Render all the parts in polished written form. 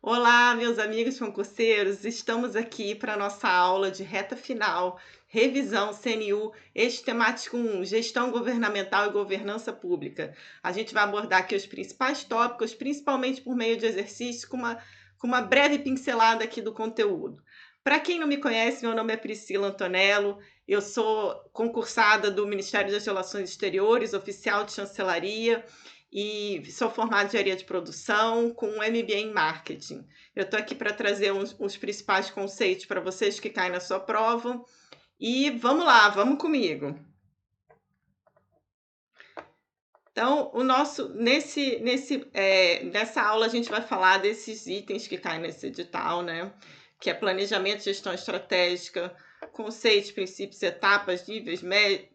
Olá, meus amigos concurseiros, estamos aqui para a nossa aula de reta final, revisão CNU, eixo temático 1, gestão governamental e governança pública. A gente vai abordar aqui os principais tópicos, principalmente por meio de exercícios, com uma breve pincelada aqui do conteúdo. Para quem não me conhece, meu nome é Priscila Antonello, eu sou concursada do Ministério das Relações Exteriores, oficial de chancelaria, e sou formada em engenharia de produção com um MBA em marketing. Eu estou aqui para trazer os principais conceitos para vocês que caem na sua prova. E vamos lá, vamos comigo. Então, nessa aula a gente vai falar desses itens que caem nesse edital, né? Que é planejamento, gestão estratégica, conceitos, princípios, etapas, níveis,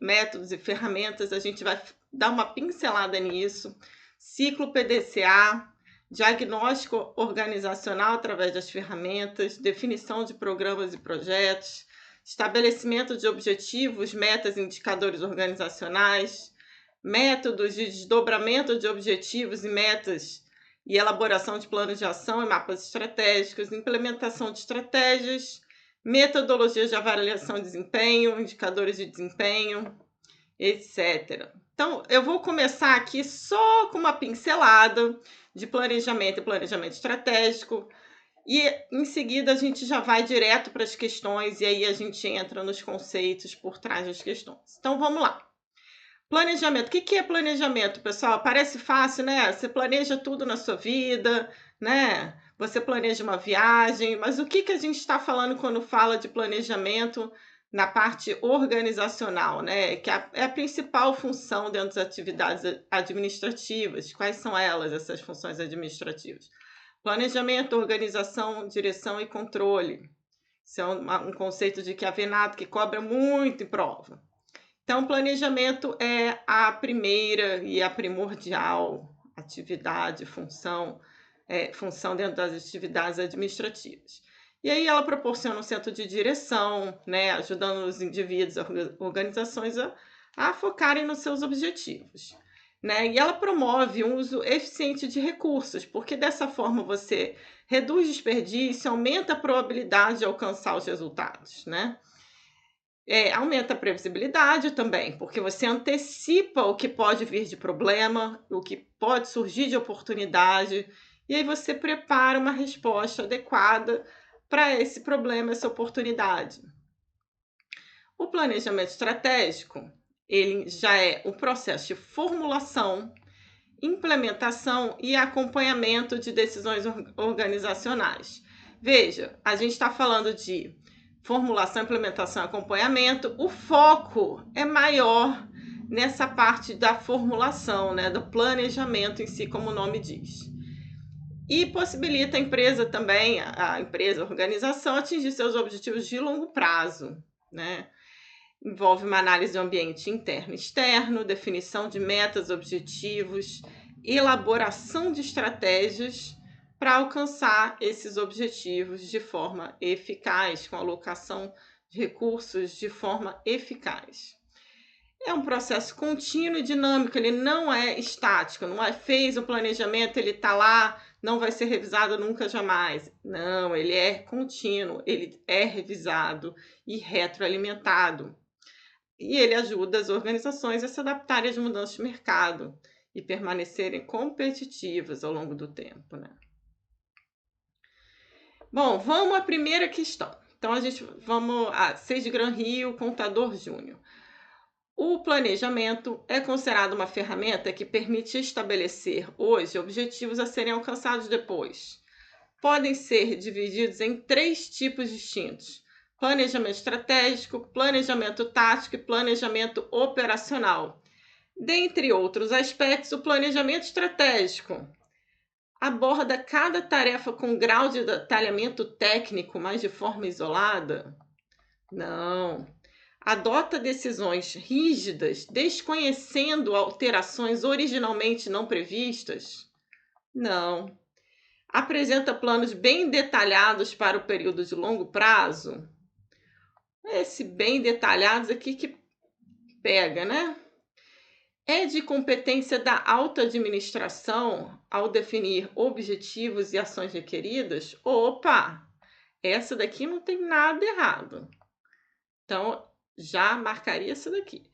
métodos e ferramentas. A gente vai dar uma pincelada nisso. Ciclo PDCA, diagnóstico organizacional através das ferramentas, definição de programas e projetos, estabelecimento de objetivos, metas e indicadores organizacionais, métodos de desdobramento de objetivos e metas e elaboração de planos de ação e mapas estratégicos, implementação de estratégias, metodologias de avaliação de desempenho, indicadores de desempenho, etc. Então, eu vou começar aqui só com uma pincelada de planejamento e planejamento estratégico, e em seguida a gente já vai direto para as questões, e aí a gente entra nos conceitos por trás das questões. Então, vamos lá. Planejamento. O que é planejamento, pessoal? Parece fácil, né? Você planeja tudo na sua vida, né? Você planeja uma viagem, mas o que a gente está falando quando fala de planejamento na parte organizacional, né? Que é a principal função dentro das atividades administrativas. Quais são elas, essas funções administrativas? Planejamento, organização, direção e controle. Isso é um conceito de Chiavenato que cobra muito em prova. Então, planejamento é a primeira e a primordial atividade, função dentro das atividades administrativas. E aí ela proporciona um centro de direção, né, ajudando os indivíduos, as organizações a focarem nos seus objetivos. Né? E ela promove um uso eficiente de recursos, porque dessa forma você reduz desperdício, aumenta a probabilidade de alcançar os resultados, né? Aumenta a previsibilidade também, porque você antecipa o que pode vir de problema, o que pode surgir de oportunidade, e aí você prepara uma resposta adequada para esse problema, essa oportunidade. O planejamento estratégico, ele já é o processo de formulação, implementação e acompanhamento de decisões organizacionais. Veja, a gente está falando de formulação, implementação e acompanhamento. O foco é maior nessa parte da formulação, né, do planejamento em si, como o nome diz. E possibilita a empresa também, a organização, atingir seus objetivos de longo prazo, né? Envolve uma análise do ambiente interno e externo, definição de metas, objetivos, elaboração de estratégias para alcançar esses objetivos de forma eficaz, com alocação de recursos de forma eficaz. É um processo contínuo e dinâmico, ele não é estático, não é fez o planejamento, ele está lá, não vai ser revisado nunca, jamais. Não, ele é contínuo, ele é revisado e retroalimentado. E ele ajuda as organizações a se adaptarem às mudanças de mercado e permanecerem competitivas ao longo do tempo, né? Bom, vamos à primeira questão. Então, vamos a Sage Gran Rio, Contador Júnior. O planejamento é considerado uma ferramenta que permite estabelecer hoje objetivos a serem alcançados depois. Podem ser divididos em 3 tipos distintos: planejamento estratégico, planejamento tático e planejamento operacional. Dentre outros aspectos, o planejamento estratégico aborda cada tarefa com grau de detalhamento técnico, mas de forma isolada? Não. Adota decisões rígidas, desconhecendo alterações originalmente não previstas? Não. Apresenta planos bem detalhados para o período de longo prazo? Esse bem detalhados aqui que pega, né? É de competência da alta administração ao definir objetivos e ações requeridas? Opa! Essa daqui não tem nada errado. Então, já marcaria essa daqui.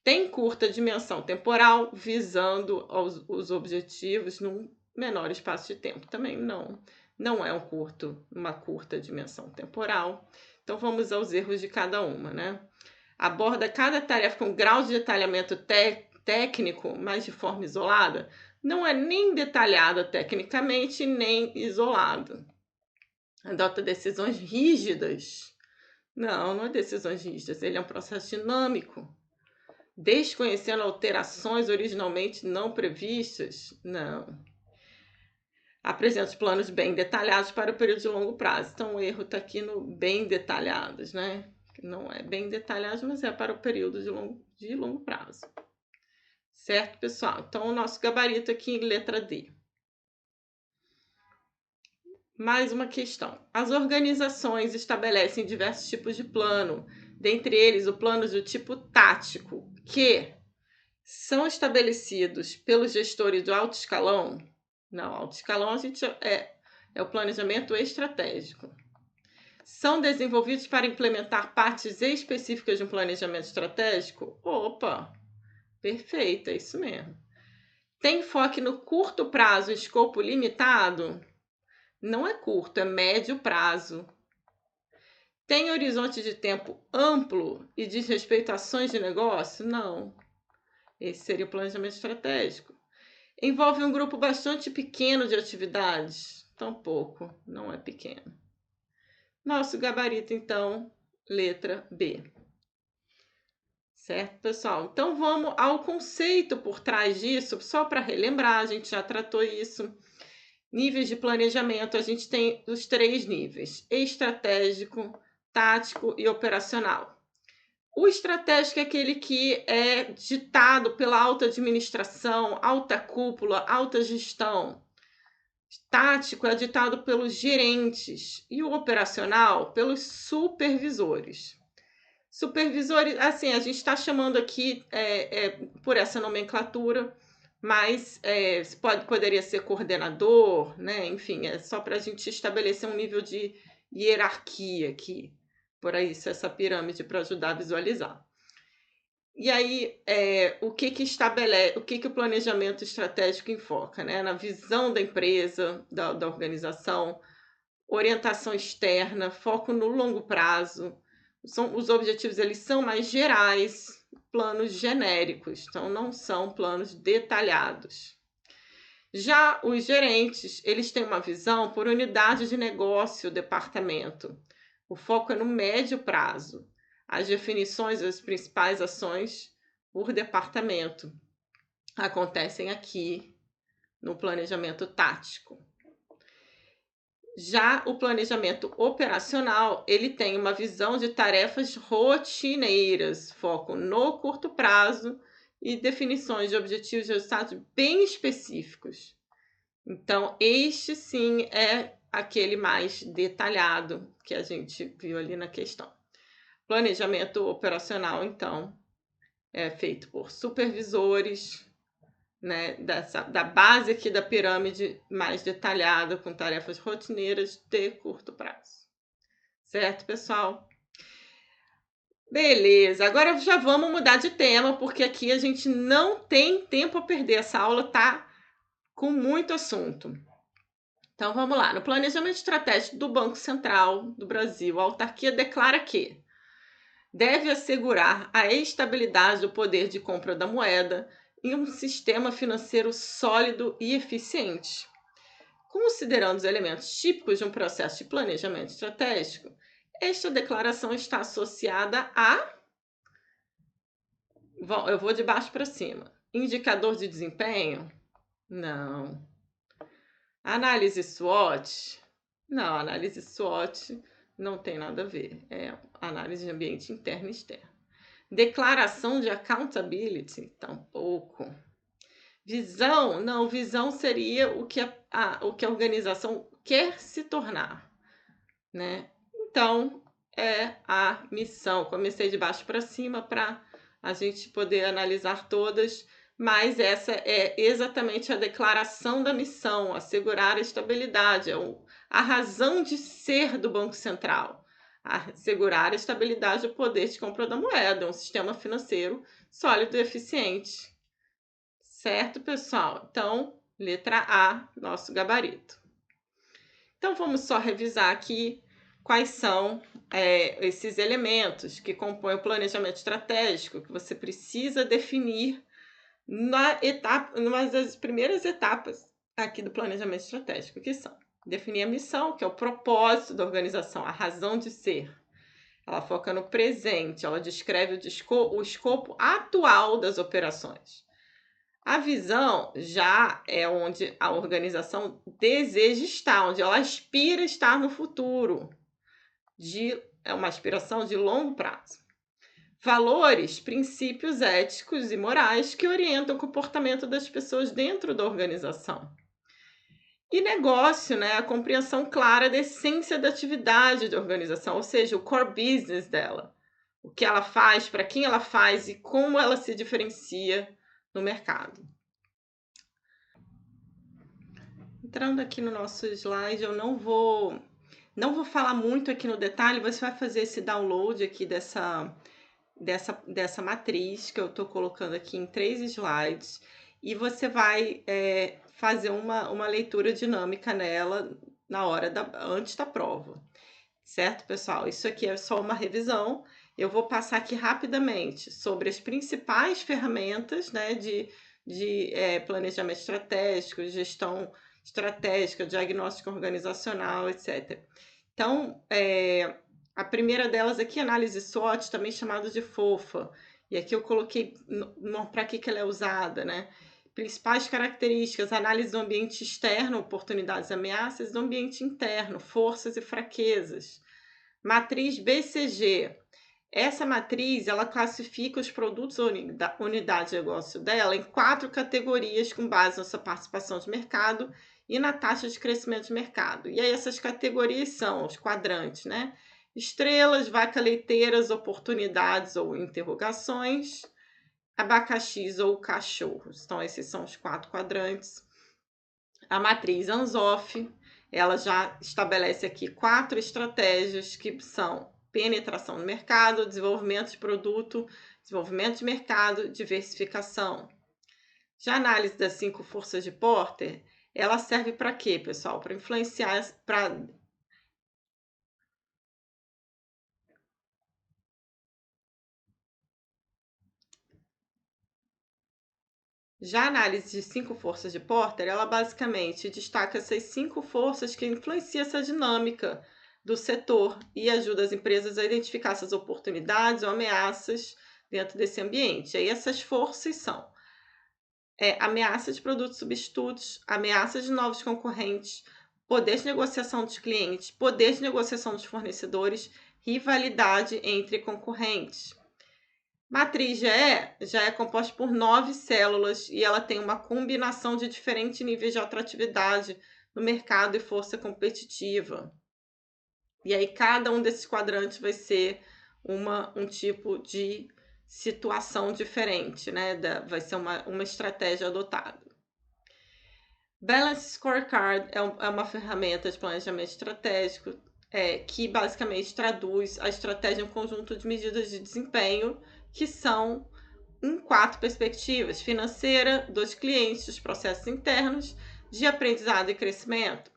Tem curta dimensão temporal, visando os objetivos num menor espaço de tempo. Também não é uma curta dimensão temporal. Então, vamos aos erros de cada uma, né? Aborda cada tarefa com grau de detalhamento técnico, mas de forma isolada. Não é nem detalhada tecnicamente, nem isolada. Adota decisões rígidas. Não é decisões rígidas. Ele é um processo dinâmico. Desconhecendo alterações originalmente não previstas? Não. Apresenta os planos bem detalhados para o período de longo prazo. Então, o erro está aqui no bem detalhados, né? Não é bem detalhados, mas é para o período de longo prazo. Certo, pessoal? Então, o nosso gabarito aqui, letra D. Mais uma questão. As organizações estabelecem diversos tipos de plano, dentre eles o plano do tipo tático, que são estabelecidos pelos gestores do alto escalão. Não, alto escalão a gente é o planejamento estratégico. São desenvolvidos para implementar partes específicas de um planejamento estratégico? Opa, perfeito, é isso mesmo. Tem enfoque no curto prazo e escopo limitado? Não é curto, é médio prazo. Tem horizonte de tempo amplo e diz respeito a ações de negócio? Não. Esse seria o planejamento estratégico. Envolve um grupo bastante pequeno de atividades? Tampouco, não é pequeno. Nosso gabarito, então, letra B. Certo, pessoal? Então, vamos ao conceito por trás disso, só para relembrar, a gente já tratou isso. Níveis de planejamento, a gente tem os 3 níveis: estratégico, tático e operacional. O estratégico é aquele que é ditado pela alta administração, alta cúpula, alta gestão. Tático é ditado pelos gerentes e o operacional pelos supervisores. Supervisores, assim, a gente está chamando aqui por essa nomenclatura, mas poderia ser coordenador, né? Enfim, é só para a gente estabelecer um nível de hierarquia aqui. Por isso, essa pirâmide para ajudar a visualizar. E aí, o que o planejamento estratégico enfoca, né? Na visão da empresa, da organização, orientação externa, foco no longo prazo. Os objetivos eles são mais gerais, planos genéricos, então não são planos detalhados. Já os gerentes, eles têm uma visão por unidade de negócio, departamento. O foco é no médio prazo. As definições das principais ações por departamento acontecem aqui no planejamento tático. Já o planejamento operacional, ele tem uma visão de tarefas rotineiras, foco no curto prazo e definições de objetivos e resultados bem específicos. Então, este sim é aquele mais detalhado que a gente viu ali na questão. Planejamento operacional, então, é feito por supervisores, né, da base aqui da pirâmide mais detalhada, com tarefas rotineiras de curto prazo. Certo, pessoal? Beleza, agora já vamos mudar de tema, porque aqui a gente não tem tempo a perder. Essa aula tá com muito assunto. Então, vamos lá. No planejamento estratégico do Banco Central do Brasil, a autarquia declara que deve assegurar a estabilidade do poder de compra da moeda em um sistema financeiro sólido e eficiente. Considerando os elementos típicos de um processo de planejamento estratégico, esta declaração está associada a... Eu vou de baixo para cima. Indicador de desempenho? Não. Análise SWOT? Não, análise SWOT não tem nada a ver. É análise de ambiente interno e externo. Declaração de accountability? Tampouco. Visão? Não, visão seria o que a organização quer se tornar, né? Então, é a missão. Comecei de baixo para cima para a gente poder analisar todas, mas essa é exatamente a declaração da missão, assegurar a estabilidade, a razão de ser do Banco Central, assegurar a estabilidade do poder de compra da moeda, um sistema financeiro sólido e eficiente. Certo, pessoal? Então, letra A, nosso gabarito. Então, vamos só revisar aqui quais são esses elementos que compõem o planejamento estratégico que você precisa definir numa das primeiras etapas aqui do planejamento estratégico, que são definir a missão, que é o propósito da organização, a razão de ser. Ela foca no presente, ela descreve o escopo atual das operações. A visão já é onde a organização deseja estar, onde ela aspira estar no futuro. É uma aspiração de longo prazo. Valores, princípios éticos e morais que orientam o comportamento das pessoas dentro da organização. E negócio, né? A compreensão clara da essência da atividade da organização, ou seja, o core business dela. O que ela faz, para quem ela faz e como ela se diferencia no mercado. Entrando aqui no nosso slide, eu não vou falar muito aqui no detalhe, você vai fazer esse download aqui dessa matriz que eu estou colocando aqui em 3 slides e você vai fazer uma leitura dinâmica nela antes da prova. Certo, pessoal? Isso aqui é só uma revisão. Eu vou passar aqui rapidamente sobre as principais ferramentas, né, de planejamento estratégico, gestão estratégica, diagnóstico organizacional, etc. Então, a primeira delas aqui, análise SWOT, também chamada de FOFA. E aqui eu coloquei para que ela é usada, né? Principais características, análise do ambiente externo, oportunidades e ameaças, do ambiente interno, forças e fraquezas. Matriz BCG. Essa matriz, ela classifica os produtos ou unidade de negócio dela em 4 categorias com base na sua participação de mercado e na taxa de crescimento de mercado. E aí essas categorias são os quadrantes, né? Estrelas, vaca leiteiras, oportunidades ou interrogações, abacaxis ou cachorros. Então, esses são os 4 quadrantes. A matriz Anzoff, ela já estabelece aqui 4 estratégias que são penetração no mercado, desenvolvimento de produto, desenvolvimento de mercado, diversificação. Já a análise das 5 forças de Porter, ela serve para quê, pessoal? Para influenciar, Já a análise de 5 forças de Porter, ela basicamente destaca essas 5 forças que influenciam essa dinâmica do setor e ajuda as empresas a identificar essas oportunidades ou ameaças dentro desse ambiente. Aí essas forças são ameaça de produtos substitutos, ameaça de novos concorrentes, poder de negociação dos clientes, poder de negociação dos fornecedores, rivalidade entre concorrentes. Matriz já é composta por 9 células e ela tem uma combinação de diferentes níveis de atratividade no mercado e força competitiva. E aí cada um desses quadrantes vai ser um tipo de situação diferente, né? Vai ser uma estratégia adotada. Balance Scorecard é uma ferramenta de planejamento estratégico que basicamente traduz a estratégia em um conjunto de medidas de desempenho que são em 4 perspectivas: financeira, dos clientes, dos processos internos, de aprendizado e crescimento.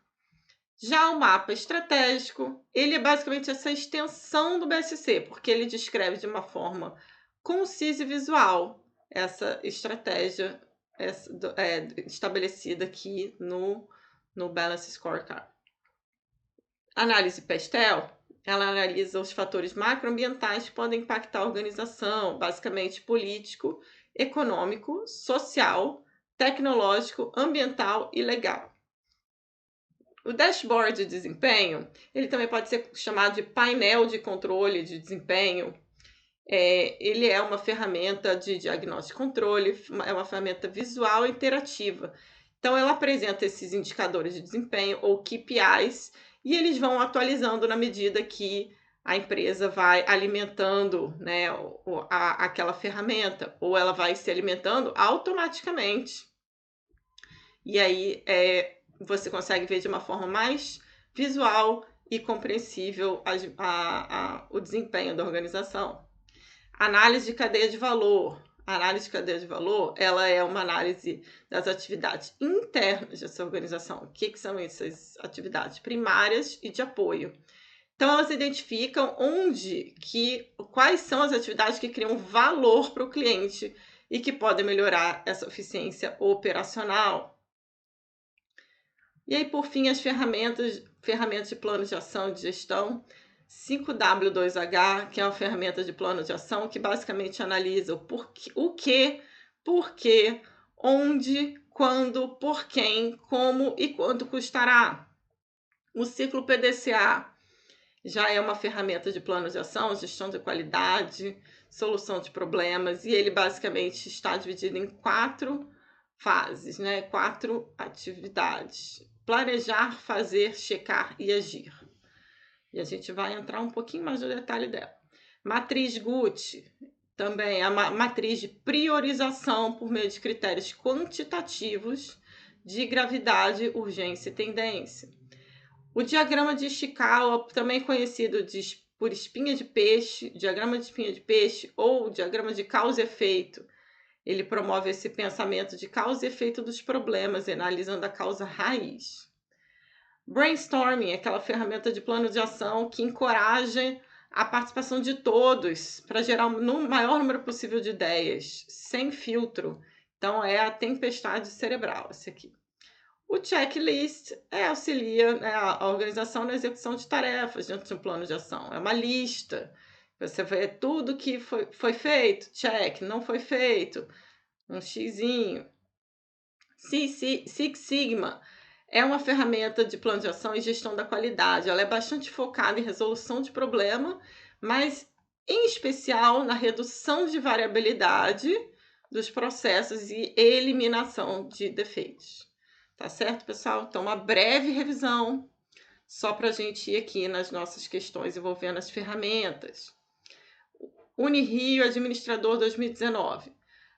Já o mapa estratégico, ele é basicamente essa extensão do BSC, porque ele descreve de uma forma concisa e visual essa estratégia estabelecida aqui no Balance Scorecard. Análise PESTEL, ela analisa os fatores macroambientais que podem impactar a organização, basicamente político, econômico, social, tecnológico, ambiental e legal. O dashboard de desempenho, ele também pode ser chamado de painel de controle de desempenho. Ele é uma ferramenta de diagnóstico e controle, é uma ferramenta visual e interativa. Então, ela apresenta esses indicadores de desempenho, ou KPIs, e eles vão atualizando na medida que a empresa vai alimentando, né, aquela ferramenta, ou ela vai se alimentando automaticamente. E aí você consegue ver de uma forma mais visual e compreensível o desempenho da organização. Análise de cadeia de valor. A análise de cadeia de valor, ela é uma análise das atividades internas dessa organização. O que são essas atividades? Primárias e de apoio. Então, elas identificam quais são as atividades que criam valor para o cliente e que podem melhorar essa eficiência operacional. E aí, por fim, as ferramentas de plano de ação e de gestão. 5W2H, que é uma ferramenta de plano de ação que basicamente analisa o que, por quê, onde, quando, por quem, como e quanto custará. O ciclo PDCA já é uma ferramenta de plano de ação, gestão de qualidade, solução de problemas, e ele basicamente está dividido em 4 fases, né? 4 atividades: planejar, fazer, checar e agir. E a gente vai entrar um pouquinho mais no detalhe dela. Matriz Gucci, também é uma matriz de priorização por meio de critérios quantitativos de gravidade, urgência e tendência. O diagrama de Ishikawa, também conhecido por espinha de peixe, diagrama de espinha de peixe ou diagrama de causa e efeito, ele promove esse pensamento de causa e efeito dos problemas, analisando a causa raiz. Brainstorming, aquela ferramenta de plano de ação que encoraja a participação de todos para gerar o maior número possível de ideias, sem filtro. Então, é a tempestade cerebral, esse aqui. O checklist auxilia, né, a organização na execução de tarefas dentro de um plano de ação. É uma lista. Você vê tudo que foi feito, check, não foi feito, um xizinho. Six Sigma é uma ferramenta de plano de ação e gestão da qualidade. Ela é bastante focada em resolução de problema, mas em especial na redução de variabilidade dos processos e eliminação de defeitos. Tá certo, pessoal? Então, uma breve revisão, só para a gente ir aqui nas nossas questões envolvendo as ferramentas. Unirio Administrador 2019.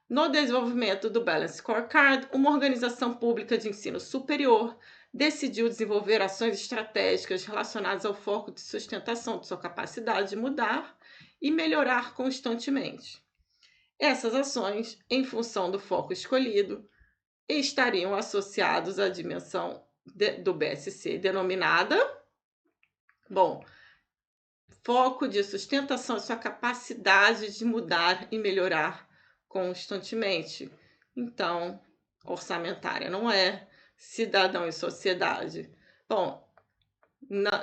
No desenvolvimento do Balance Scorecard, uma organização pública de ensino superior decidiu desenvolver ações estratégicas relacionadas ao foco de sustentação de sua capacidade de mudar e melhorar constantemente. Essas ações, em função do foco escolhido, estariam associados à dimensão do BSC denominada, foco de sustentação, sua capacidade de mudar e melhorar constantemente. Então, orçamentária não é, cidadão e sociedade. Bom,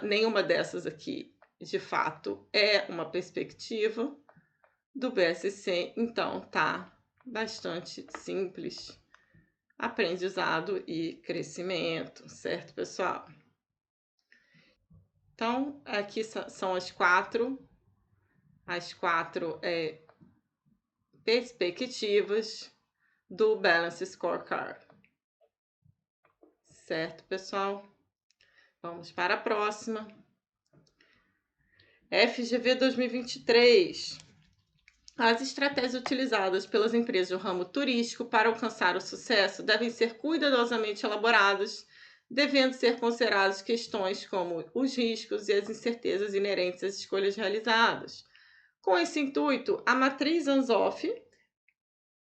nenhuma dessas aqui, de fato, é uma perspectiva do BSC, então tá bastante simples. Aprendizado e crescimento, certo, pessoal? Então, aqui são as quatro perspectivas do Balance Scorecard. Certo, pessoal? Vamos para a próxima. FGV 2023. As estratégias utilizadas pelas empresas do ramo turístico para alcançar o sucesso devem ser cuidadosamente elaboradas, devendo ser consideradas questões como os riscos e as incertezas inerentes às escolhas realizadas. Com esse intuito, a matriz Anzoff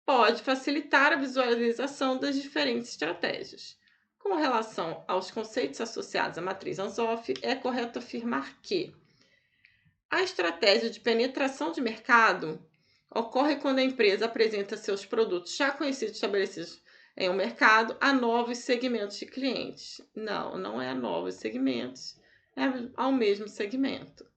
pode facilitar a visualização das diferentes estratégias. Com relação aos conceitos associados à matriz Anzoff, é correto afirmar que a estratégia de penetração de mercado ocorre quando a empresa apresenta seus produtos já conhecidos e estabelecidos em um mercado a novos segmentos de clientes. Não é a novos segmentos, é ao mesmo segmento.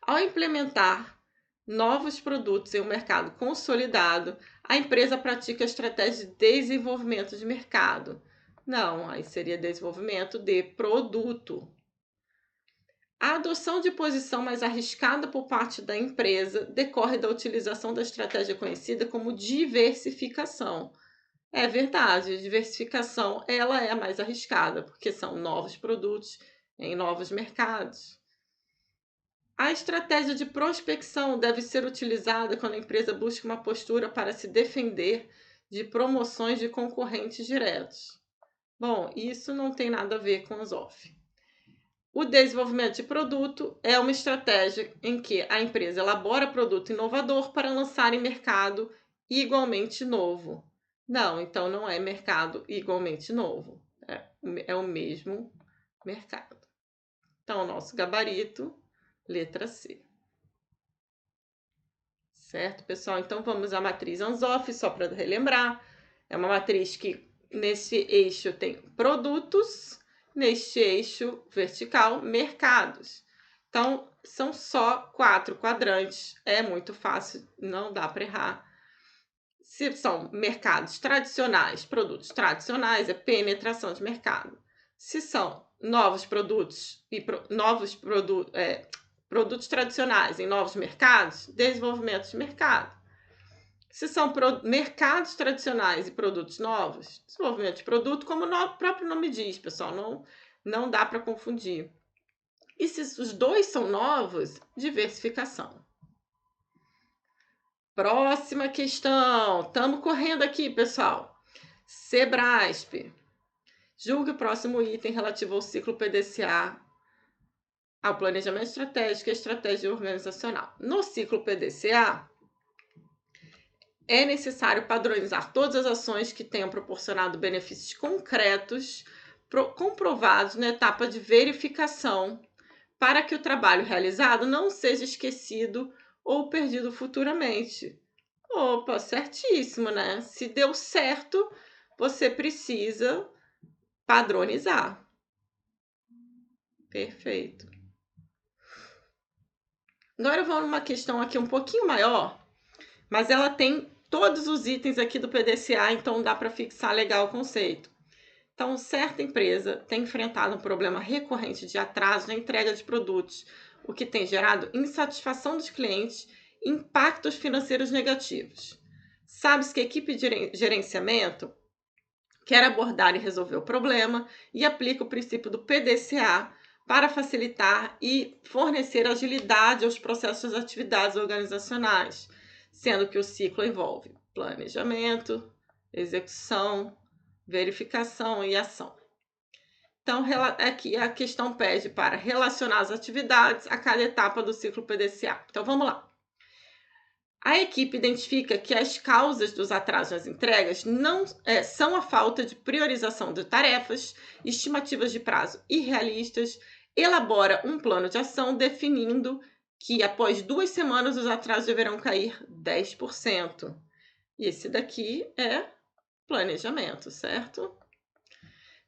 Ao implementar novos produtos em um mercado consolidado, a empresa pratica a estratégia de desenvolvimento de mercado. Aí seria desenvolvimento de produto. A adoção de posição mais arriscada por parte da empresa decorre da utilização da estratégia conhecida como diversificação. É verdade, a diversificação ela é a mais arriscada, porque são novos produtos em novos mercados. A estratégia de prospecção deve ser utilizada quando a empresa busca uma postura para se defender de promoções de concorrentes diretos. Bom, isso não tem nada a ver com os off. O desenvolvimento de produto é uma estratégia em que a empresa elabora produto inovador para lançar em mercado igualmente novo. Não, então não é mercado igualmente novo. É o mesmo mercado. Então, o nosso gabarito, letra C. Certo, pessoal? Então, vamos à matriz Anzoff, só para relembrar. É uma matriz que, nesse eixo, tem produtos, neste eixo vertical, mercados. Então, são só 4 quadrantes. É muito fácil, não dá para errar. Se são mercados tradicionais, produtos tradicionais, é penetração de mercado. Se são novos produtos e produtos tradicionais em novos mercados, desenvolvimento de mercado. Se são mercados tradicionais e produtos novos, desenvolvimento de produto, como o próprio nome diz, pessoal, não dá para confundir. E se os dois são novos, diversificação. Próxima questão. Estamos correndo aqui, pessoal. Sebrasp. Julgue o próximo item relativo ao ciclo PDCA, ao planejamento estratégico e estratégia organizacional. No ciclo PDCA, é necessário padronizar todas as ações que tenham proporcionado benefícios concretos, comprovados na etapa de verificação, para que o trabalho realizado não seja esquecido ou perdido futuramente. Opa, certíssimo, né? Se deu certo, você precisa padronizar. Perfeito. Agora vamos numa questão aqui um pouquinho maior, mas ela tem todos os itens aqui do PDCA, então dá para fixar legal o conceito. Então, certa empresa tem enfrentado um problema recorrente de atraso na entrega de produtos, o que tem gerado insatisfação dos clientes e impactos financeiros negativos. Sabe-se que a equipe de gerenciamento quer abordar e resolver o problema e aplica o princípio do PDCA para facilitar e fornecer agilidade aos processos das atividades organizacionais, sendo que o ciclo envolve planejamento, execução, verificação e ação. Então, aqui a questão pede para relacionar as atividades a cada etapa do ciclo PDCA. Então, vamos lá. A equipe identifica que as causas dos atrasos nas entregas não são a falta de priorização de tarefas, estimativas de prazo irrealistas, elabora um plano de ação definindo que após 2 semanas os atrasos deverão cair 10%. E esse daqui é planejamento, certo?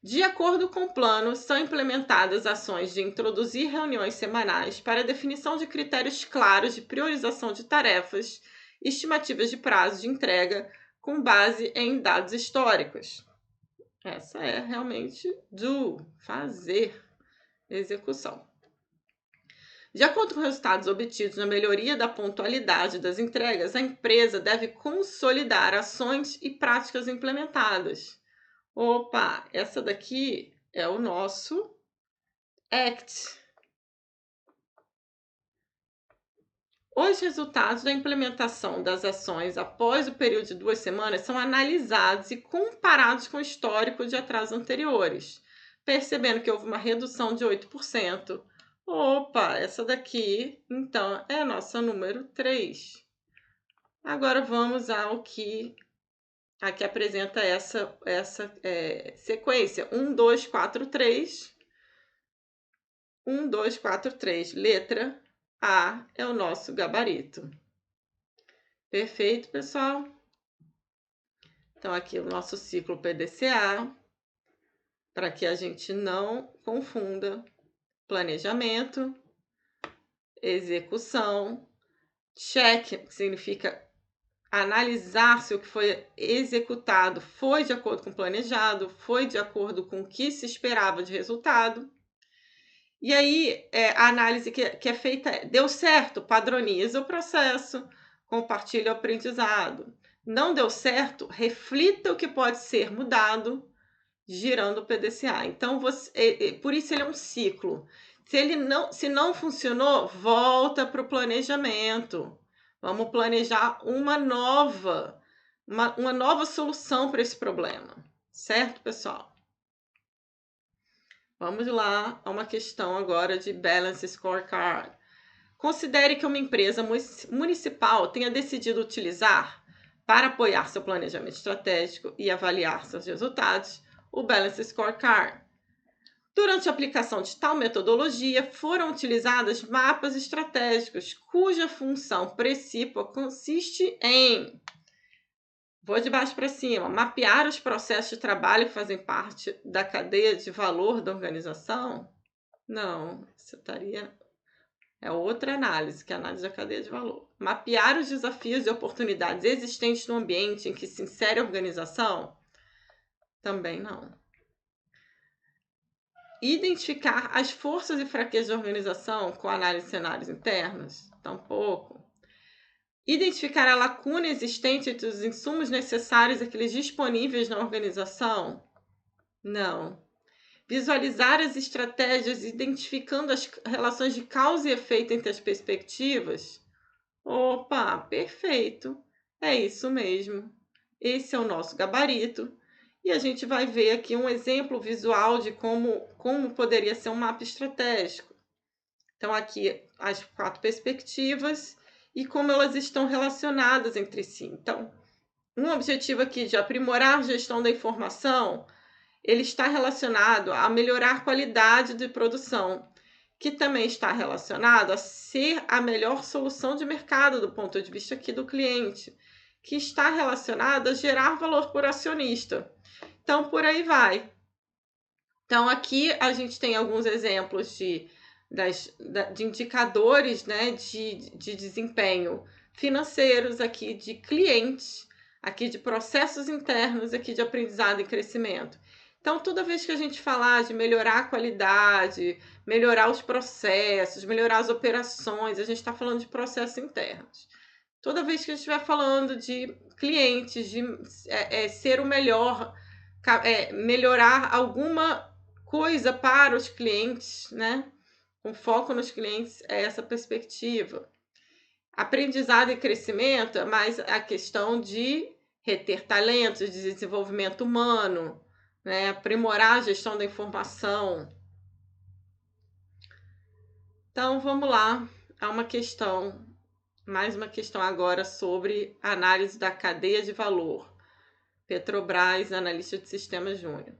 De acordo com o plano, são implementadas ações de introduzir reuniões semanais para definição de critérios claros de priorização de tarefas, estimativas de prazo de entrega com base em dados históricos. Essa é realmente fazer, execução. De acordo com resultados obtidos na melhoria da pontualidade das entregas, a empresa deve consolidar ações e práticas implementadas. Opa, essa daqui é o nosso ACT. Os resultados da implementação das ações após o período de 2 semanas são analisados e comparados com o histórico de atrasos anteriores, percebendo que houve uma redução de 8%. Opa, essa daqui, então, é a nossa número 3. Agora vamos ao que aqui apresenta essa sequência. 1, 2, 4, 3. 1, 2, 4, 3. Letra A é o nosso gabarito. Perfeito, pessoal? Então, aqui o nosso ciclo PDCA, para que a gente não confunda planejamento, execução, check, que significa analisar se o que foi executado foi de acordo com o planejado, foi de acordo com o que se esperava de resultado. E aí, a análise que é feita deu certo, padroniza o processo, compartilha o aprendizado. Não deu certo, reflita o que pode ser mudado, girando o PDCA. Então, por isso ele é um ciclo. Se não funcionou, volta para o planejamento. Vamos planejar uma nova solução para esse problema. Certo, pessoal? Vamos lá a uma questão agora de Balance Scorecard. Considere que uma empresa municipal tenha decidido utilizar, para apoiar seu planejamento estratégico e avaliar seus resultados, o Balance Scorecard. Durante a aplicação de tal metodologia, foram utilizados mapas estratégicos, cuja função principal consiste em, vou de baixo para cima, mapear os processos de trabalho que fazem parte da cadeia de valor da organização? Não, isso estaria... É outra análise, que é a análise da cadeia de valor. Mapear os desafios e oportunidades existentes no ambiente em que se insere a organização? Também não. Identificar as forças e fraquezas da organização com análise de cenários internos? Tampouco. Identificar a lacuna existente entre os insumos necessários e aqueles disponíveis na organização? Não. Visualizar as estratégias identificando as relações de causa e efeito entre as perspectivas? Opa, perfeito. É isso mesmo. Esse é o nosso gabarito. E a gente vai ver aqui um exemplo visual de como poderia ser um mapa estratégico. Então, aqui as 4 perspectivas e como elas estão relacionadas entre si. Então, um objetivo aqui de aprimorar a gestão da informação, ele está relacionado a melhorar a qualidade de produção, que também está relacionado a ser a melhor solução de mercado do ponto de vista aqui do cliente, que está relacionado a gerar valor para o acionista. Então, por aí vai. Então, aqui a gente tem alguns exemplos de indicadores, né, de desempenho financeiros, aqui de clientes, aqui de processos internos, aqui de aprendizado e crescimento. Então, toda vez que a gente falar de melhorar a qualidade, melhorar os processos, melhorar as operações, a gente está falando de processos internos. Toda vez que a gente estiver falando de clientes, de ser o melhor, melhorar alguma coisa para os clientes, né? Com foco nos clientes, é essa perspectiva. Aprendizado e crescimento é mais a questão de reter talentos, de desenvolvimento humano, né? Aprimorar a gestão da informação. Então, vamos lá a uma questão, mais uma questão agora sobre análise da cadeia de valor. Petrobras, analista de sistemas júnior.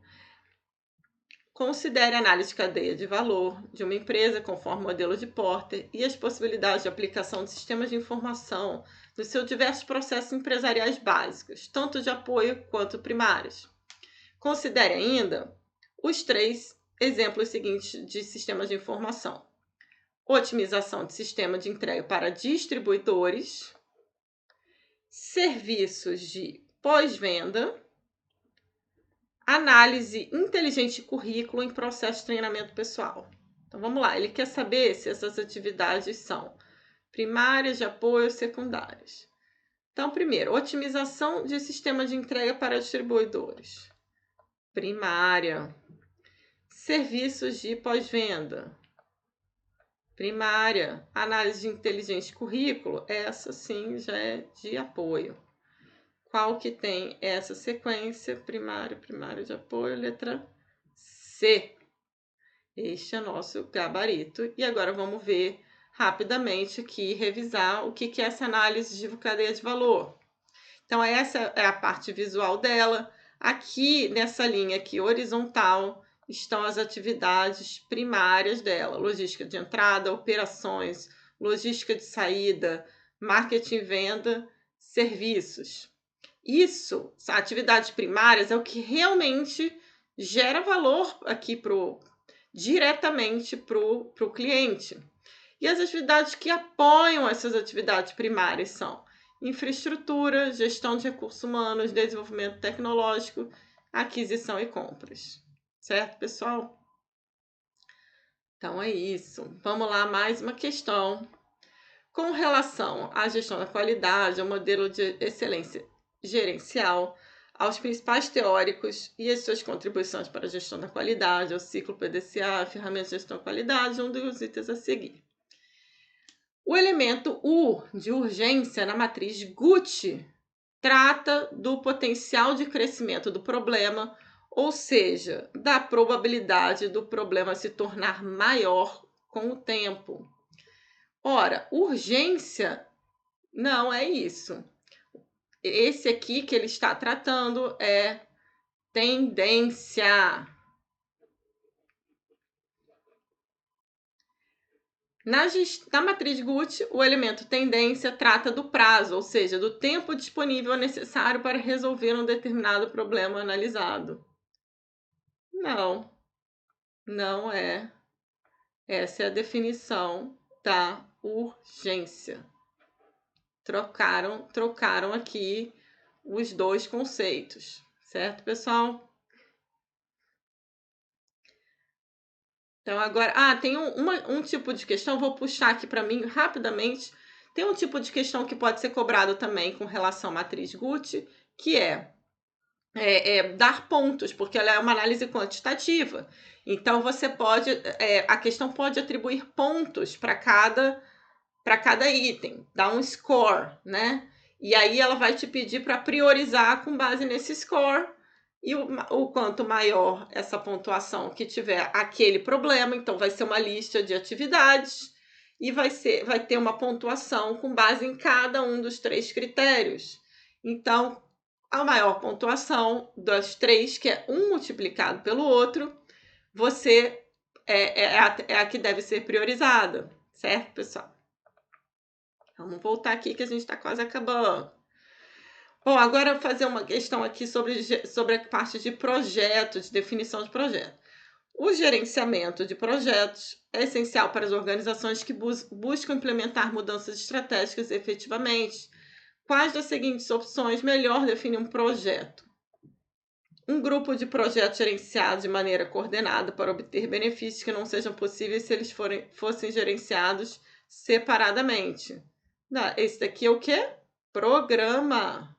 Considere a análise de cadeia de valor de uma empresa conforme o modelo de Porter e as possibilidades de aplicação de sistemas de informação nos seus diversos processos empresariais básicos, tanto de apoio quanto primários. Considere ainda os 3 exemplos seguintes de sistemas de informação: otimização de sistema de entrega para distribuidores, serviços de pós-venda, análise inteligente de currículo em processo de treinamento pessoal. Então, vamos lá. Ele quer saber se essas atividades são primárias, de apoio ou secundárias. Então, primeiro, otimização de sistema de entrega para distribuidores. Primária. Serviços de pós-venda. Primária. Análise de inteligente de currículo. Essa, sim, já é de apoio. Qual que tem essa sequência? Primário, primário de apoio, letra C. Este é nosso gabarito. E agora vamos ver rapidamente aqui, revisar o que é essa análise de cadeia de valor. Então, essa é a parte visual dela. Aqui, nessa linha aqui horizontal, estão as atividades primárias dela. Logística de entrada, operações, logística de saída, marketing e venda, serviços. Isso, atividades primárias, é o que realmente gera valor aqui diretamente para o cliente. E as atividades que apoiam essas atividades primárias são infraestrutura, gestão de recursos humanos, desenvolvimento tecnológico, aquisição e compras. Certo, pessoal? Então, é isso. Vamos lá, mais uma questão. Com relação à gestão da qualidade, ao modelo de excelência gerencial, aos principais teóricos e as suas contribuições para a gestão da qualidade, ao ciclo PDCA, ferramentas de gestão da qualidade, um dos itens a seguir. O elemento U de urgência na matriz Gucci trata do potencial de crescimento do problema, ou seja, da probabilidade do problema se tornar maior com o tempo. Ora, urgência não é isso. Esse aqui que ele está tratando é tendência. Na matriz Gucci, o elemento tendência trata do prazo, ou seja, do tempo disponível necessário para resolver um determinado problema analisado. Não, não é. Essa é a definição da urgência. Trocaram aqui os dois conceitos, certo, pessoal? Então, agora... tem um tipo de questão, vou puxar aqui para mim rapidamente. Tem um tipo de questão que pode ser cobrado também com relação à matriz Gucci, que é dar pontos, porque ela é uma análise quantitativa. Então, você pode... a questão pode atribuir pontos para cada item, dar um score, né? E aí ela vai te pedir para priorizar com base nesse score. E o quanto maior essa pontuação que tiver aquele problema, então vai ser uma lista de atividades e vai ter uma pontuação com base em cada um dos 3 critérios. Então, a maior pontuação das 3, que é um multiplicado pelo outro, você é a que deve ser priorizada, certo, pessoal? Vamos voltar aqui que a gente está quase acabando. Bom, agora eu vou fazer uma questão aqui sobre a parte de projeto, de definição de projeto. O gerenciamento de projetos é essencial para as organizações que buscam implementar mudanças estratégicas efetivamente. Quais das seguintes opções melhor define um projeto? Um grupo de projetos gerenciados de maneira coordenada para obter benefícios que não sejam possíveis se eles fossem gerenciados separadamente. Esse daqui é o quê? Programa.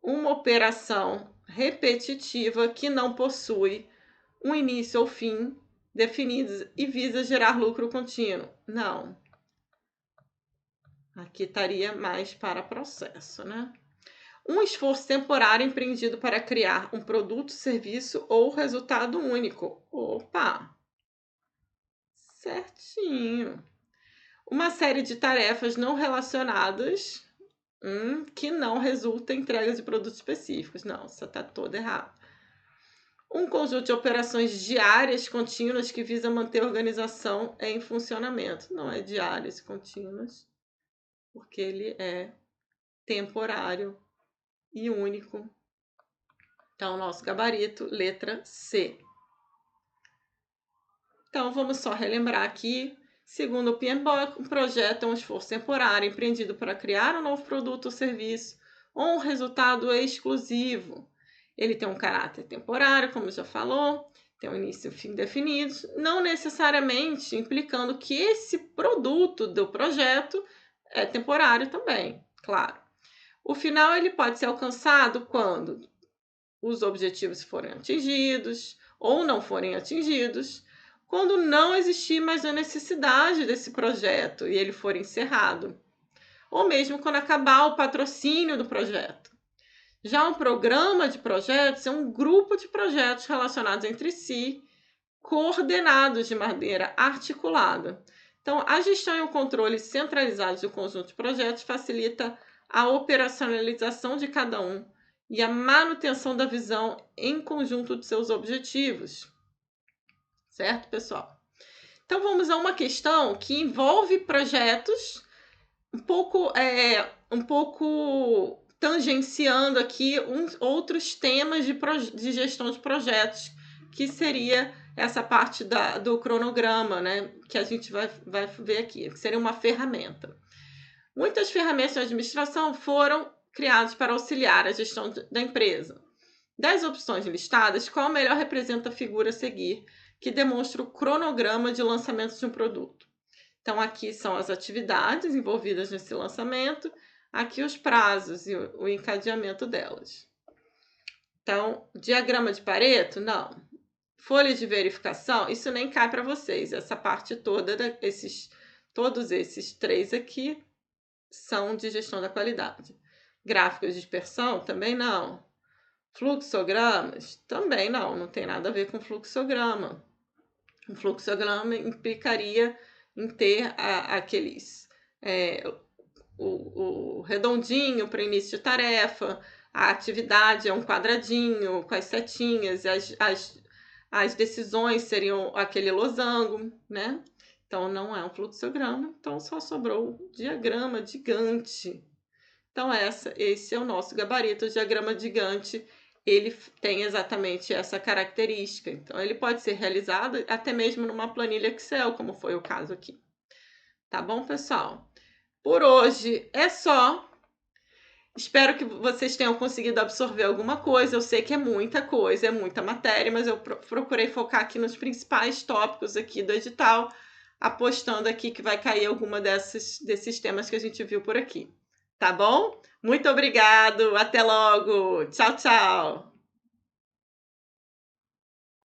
Uma operação repetitiva que não possui um início ou fim definidos e visa gerar lucro contínuo. Não. Aqui estaria mais para processo, né? Um esforço temporário empreendido para criar um produto, serviço ou resultado único. Opa! Certinho. Uma série de tarefas não relacionadas que não resulta em entrega de produtos específicos. Não, isso está todo errado. Um conjunto de operações diárias contínuas que visa manter a organização em funcionamento. Não é diárias contínuas, porque ele é temporário e único. Então, nosso gabarito, letra C. Então, vamos só relembrar aqui. Segundo o PMBOK, um projeto é um esforço temporário empreendido para criar um novo produto ou serviço ou um resultado exclusivo. Ele tem um caráter temporário, como já falou, tem um início e um fim definidos, não necessariamente implicando que esse produto do projeto é temporário também, claro. O final ele pode ser alcançado quando os objetivos forem atingidos ou não forem atingidos, quando não existir mais a necessidade desse projeto e ele for encerrado, ou mesmo quando acabar o patrocínio do projeto. Já um programa de projetos é um grupo de projetos relacionados entre si, coordenados de maneira articulada. Então, a gestão e o controle centralizados do conjunto de projetos facilita a operacionalização de cada um e a manutenção da visão em conjunto de seus objetivos. Certo, pessoal? Então, vamos a uma questão que envolve projetos, um pouco tangenciando aqui outros temas de gestão de projetos, que seria essa parte do cronograma, né? Que a gente vai ver aqui, que seria uma ferramenta. Muitas ferramentas de administração foram criadas para auxiliar a gestão da empresa. Das opções listadas, qual melhor representa a figura a seguir, que demonstra o cronograma de lançamento de um produto? Então, aqui são as atividades envolvidas nesse lançamento, aqui os prazos e o encadeamento delas. Então, diagrama de Pareto, não. Folha de verificação, isso nem cai para vocês. Essa parte toda, todos esses 3 aqui são de gestão da qualidade. Gráficos de dispersão, também não. Fluxogramas, também não tem nada a ver com fluxograma. Um fluxograma implicaria em ter aqueles... o redondinho para início de tarefa, a atividade é um quadradinho com as setinhas, as decisões seriam aquele losango, né? Então, não é um fluxograma, então só sobrou o diagrama gigante. Então, esse é o nosso gabarito. O diagrama gigante, ele tem exatamente essa característica. Então, ele pode ser realizado até mesmo numa planilha Excel, como foi o caso aqui. Tá bom, pessoal? Por hoje é só. Espero que vocês tenham conseguido absorver alguma coisa. Eu sei que é muita coisa, é muita matéria, mas eu procurei focar aqui nos principais tópicos aqui do edital, apostando aqui que vai cair alguma desses temas que a gente viu por aqui. Tá bom? Muito obrigado, até logo. Tchau, tchau.